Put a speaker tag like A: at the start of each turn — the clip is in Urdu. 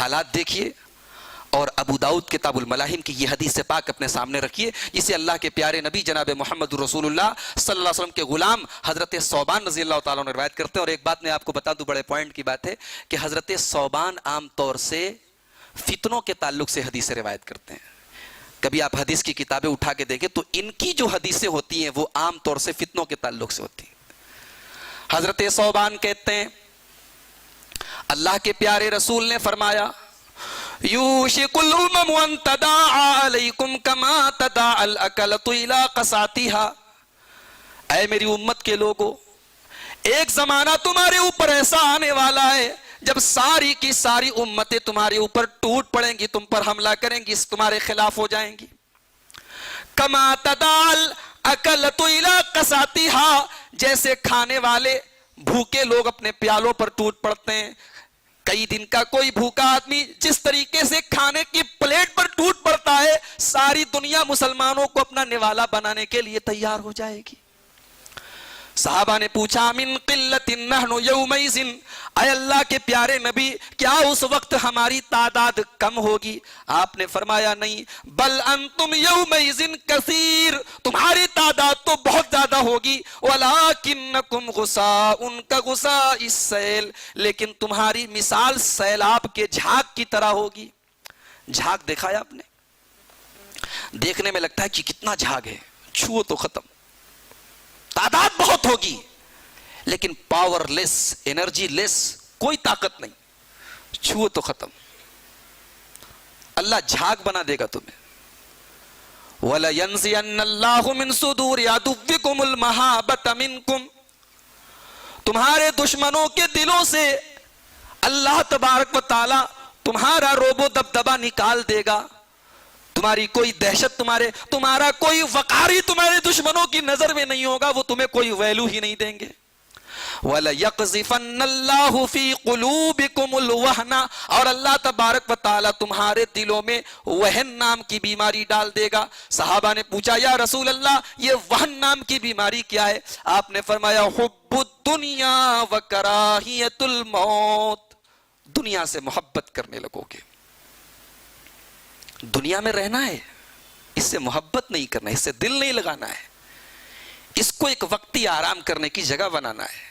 A: حالات دیکھیے اور ابو داؤد کتاب الملاہم کی یہ حدیث پاک اپنے سامنے رکھیے، جسے اللہ کے پیارے نبی جناب محمد رسول اللہ صلی اللہ علیہ وسلم کے غلام حضرت ثوبان رضی اللہ تعالیٰ عنہ روایت کرتے ہیں۔ اور ایک بات میں آپ کو بتا دوں، بڑے پوائنٹ کی بات ہے کہ حضرت ثوبان عام طور سے فتنوں کے تعلق سے حدیثیں روایت کرتے ہیں۔ کبھی آپ حدیث کی کتابیں اٹھا کے دیکھیں تو ان کی جو حدیثیں ہوتی ہیں وہ عام طور سے فتنوں کے تعلق سے ہوتی ہیں۔ حضرت ثوبان کہتے ہیں اللہ کے پیارے رسول نے فرمایا یوشک الامم ان تداعى علیکم کما تداعى الاکلۃ الی قصاتها، اے میری امت کے لوگوں، ایک زمانہ تمہارے اوپر ایسا آنے والا ہے جب ساری کی ساری امتیں تمہارے اوپر ٹوٹ پڑیں گی، تم پر حملہ کریں گی، تمہارے خلاف ہو جائیں گی۔ کما تداعى الاکلۃ الی قصاتها، جیسے کھانے والے بھوکے لوگ اپنے پیالوں پر ٹوٹ پڑتے ہیں، کئی دن کا کوئی بھوکا آدمی جس طریقے سے کھانے کی پلیٹ پر ٹوٹ پڑتا ہے، ساری دنیا مسلمانوں کو اپنا نوالا بنانے کے لیے تیار ہو جائے گی۔ صحابہ نے پوچھا من قلت نحن یومئذ، اے اللہ کے پیارے نبی کیا اس وقت ہماری تعداد کم ہوگی؟ آپ نے فرمایا نہیں، بل انتم یومئذ کثیر، تمہاری تعداد تو بہت زیادہ ہوگی، ولکنکم غثاء کغثاء السیل، لیکن تمہاری مثال سیلاب کے جھاگ کی طرح ہوگی۔ جھاگ دیکھا ہے آپ نے؟ دیکھنے میں لگتا ہے کہ کتنا جھاگ ہے، چھو تو ختم، تعداد بہت ہوگی لیکن پاور لیس، انرجی لیس، کوئی طاقت نہیں، چھو تو ختم۔ اللہ جھاگ بنا دے گا تمہیں۔ وَلَيَنزِعَنَّ اللَّهُ مِن صُدُورِ عَدُوِّكُمُ الْمَهَابَةَ مِنكُمْ، تمہارے دشمنوں کے دلوں سے اللہ تبارک و تعالی تمہارا روب و دبدبا نکال دے گا، تمہاری کوئی دہشت، تمہارا کوئی وقاری تمہارے دشمنوں کی نظر میں نہیں ہوگا، وہ تمہیں کوئی ویلو ہی نہیں دیں گے۔ وَلَيَقْذِفَنَّ اللَّهُ فِي قُلُوبِكُمُ الْوَهْنَ، اور اللہ تبارک و تعالی تمہارے دلوں میں وہن نام کی بیماری ڈال دے گا۔ صحابہ نے پوچھا یا رسول اللہ یہ وہن نام کی بیماری کیا ہے؟ آپ نے فرمایا حب الدنیا وکراہیت الموت، دنیا سے محبت کرنے لگو گے۔ دنیا میں رہنا ہے، اس سے محبت نہیں کرنا ہے، اس سے دل نہیں لگانا ہے، اس کو ایک وقتی آرام کرنے کی جگہ بنانا ہے۔